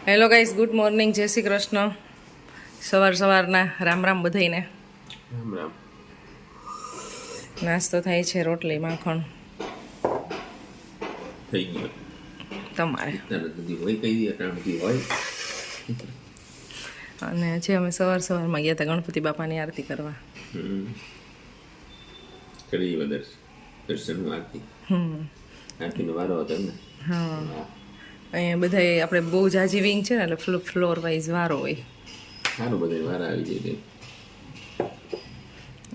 Hello guys, good morning, જય શ્રી કૃષ્ણ. સવારના રામ રામ બધાઈને. રામ રામ. નાસ્તો થાય છે, રોટલી માખણ થઈ ગયો તમારે. હોય કઈ દે ત્રણ હોય. અને જે અમે સવારમાં ગયા હતા ગણપતિ બાપાની આરતી કરવા. કરી દર્શન આરતી. આરતીનો વારો હતો ને. હા, અહીંયા બધા આપણે બહુ જાજી વિંગ છે ને, એટલે ફ્લોર વાઇઝ વારો હોય. સારું, બધા વારા આવી જાય.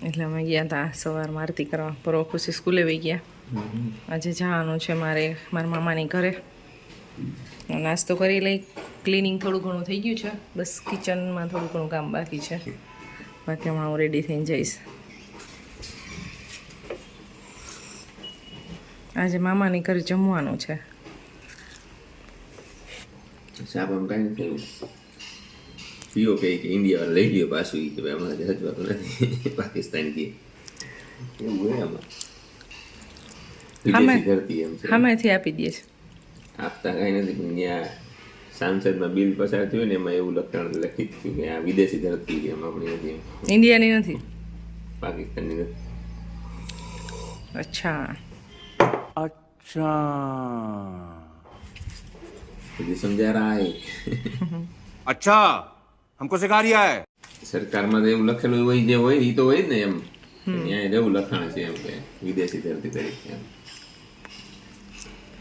એટલે અમે ગયા હતા સવારમાં આરતી કરવા. પરવો ખુશી સ્કૂલે વહી ગયા. આજે જવાનું છે મારા મામાની ઘરે. નાસ્તો કરી લઈ. ક્લિનિંગ થોડું ઘણું થઈ ગયું છે, બસ કિચનમાં થોડું ઘણું કામ બાકી છે. બાકી હમણાં હું રેડી થઈને જઈશ. આજે મામાની ઘરે જમવાનું છે. સાબમ કઈ નથી પીઓ કે ઇન્ડિયા લઈ ગયો પાછું કે હમણાં હજવાતું નથી પાકિસ્તાન કે એવું હોય આમાં ધરતી એમ છે. સામેથી આપી દે છે. આપતા કઈ નથી, પણ ત્યાં સાંસદમાં બિલ પસાર થયું ને એમાં એવું લખાણ લખી દીધું કે આ વિદેશી ધરતી એમ આપણી નથી, ઇન્ડિયાની નથી, પાકિસ્તાનની નથી. અચ્છા मुझे समझा रहा है. अच्छा, हमको सिखा रिया है. સરકારમાં તો એવું લખેલું હોય, જે હોય એ તો હોય ને એમ. ત્યાં એવું લખાણ છે એમ કે વિદેશી ધરતી તરીકે એમ.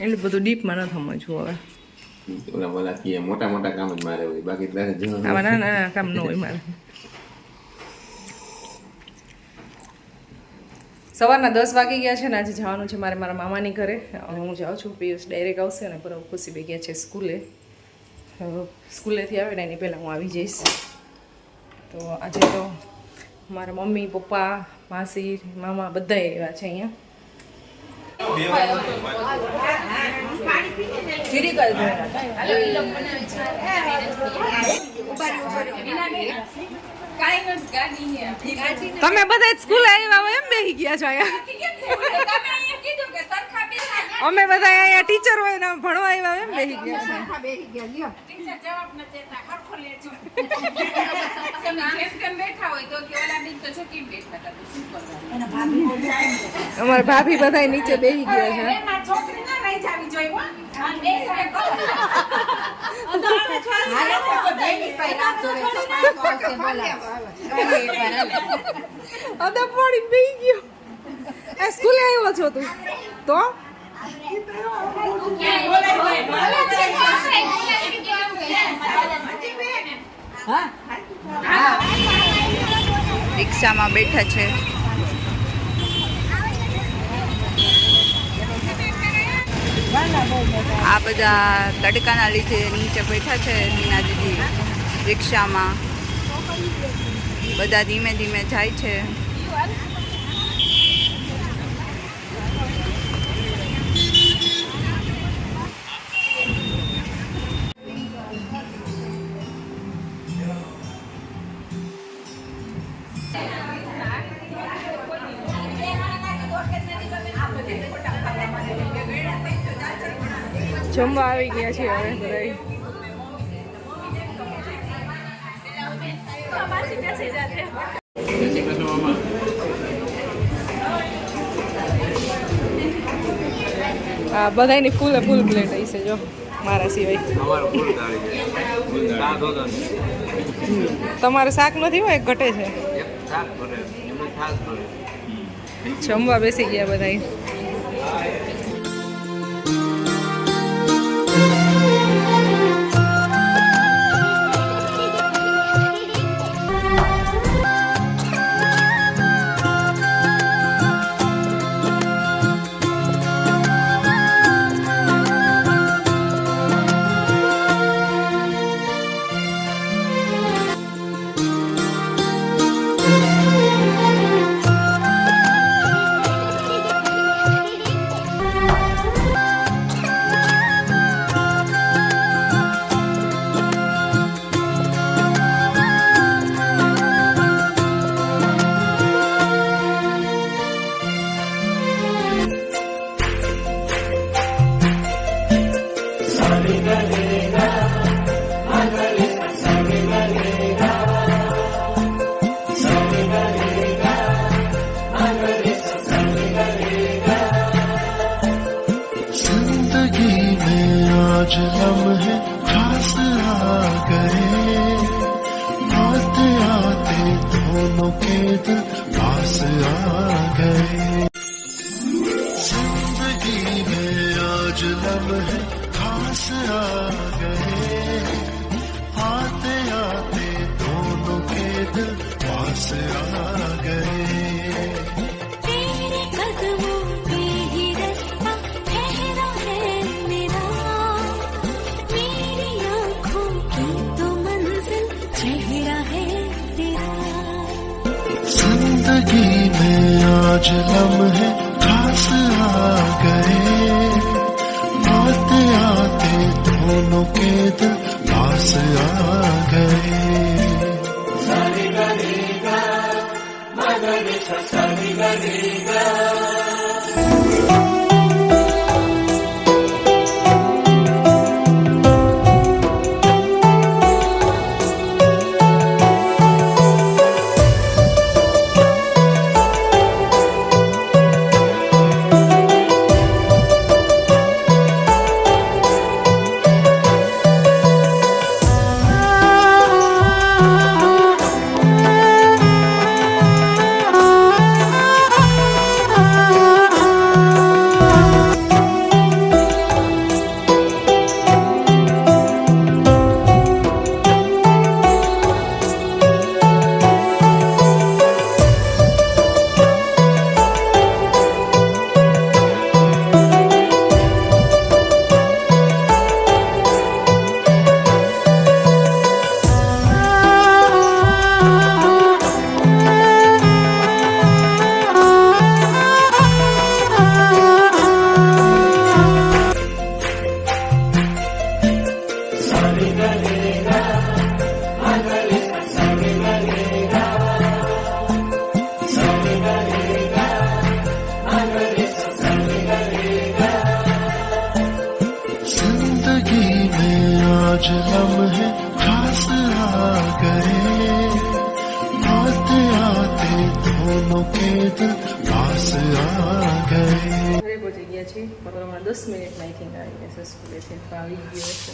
એટલે બધું ડીપમાં ન સમજવું હવે. ઓલા કે મોટા મોટા કામ જ મારે હોય, બાકી આવા નાના કામ ન હોય મારે. સવારના 10 વાગી ગયા છે ને. આજે જવાનું છે મારે મારા મામાની ઘરે. હું જાઉં છું, પિયુષ ડાયરેક્ટ આવશે ને બરાબર. ખુશી બે ગયા છે સ્કૂલે. સ્કૂલેથી આવે ને એની પહેલાં હું આવી જઈશ. તો આજે તો મારા મમ્મી પપ્પા માસી મામા બધા એવા છે અહીંયા. તમે બધા સ્કૂલે આવ્યા હોય એમ બેસી ગયા છો અહીંયા. અમે બધા અહીંયા ટીચર હોય ને ભણવા આવ્યા એમ બેસી ગયા છે. અમારા ભાભી બધા નીચે બેસી ગયા છે. પાણી પી ગયો. સ્કૂલે આવ્યો છો તું તો? રિક્ષામાં બેઠા છે. આ બધા તડકાના લીધે નીચે બેઠા છે. મીના દીદી રિક્ષામાં. બધા ધીમે ધીમે જાય છે. જમવા આવી ગયા છે હવે બધા. હા, બધાની ફૂલ પ્લેટ હશે જો, મારા સિવાય. તમારે શાક નથી હોય, ઘટે છે. જમવા બેસી ગયા બધા. आज लम्हे खास आ गए, आते आते दोनों के दिल पास आ गए। जिंदगी में आज लम्हे खास आ गए, आते आते दोनों के दिल पास आ गए। तेरे कदमों पे ही रास्ता ठहरा है मेरा, मेरी आँखों की तो मंजिल चेहरा है तेरा। जिंदगी में आज लम्हे खास आ गए, आते आते दोनों के दिल पास आ गए। जिंदगी में आज लम्हे खास आ गए, आते आते दोनों के दिल पास आ गए। ઘરે પહોંચી ગયા છીએ બરાબર 10 મિનિટમાં આઈ થિંક આવી જશે સ્કૂલેથી તો આવી ગયો છે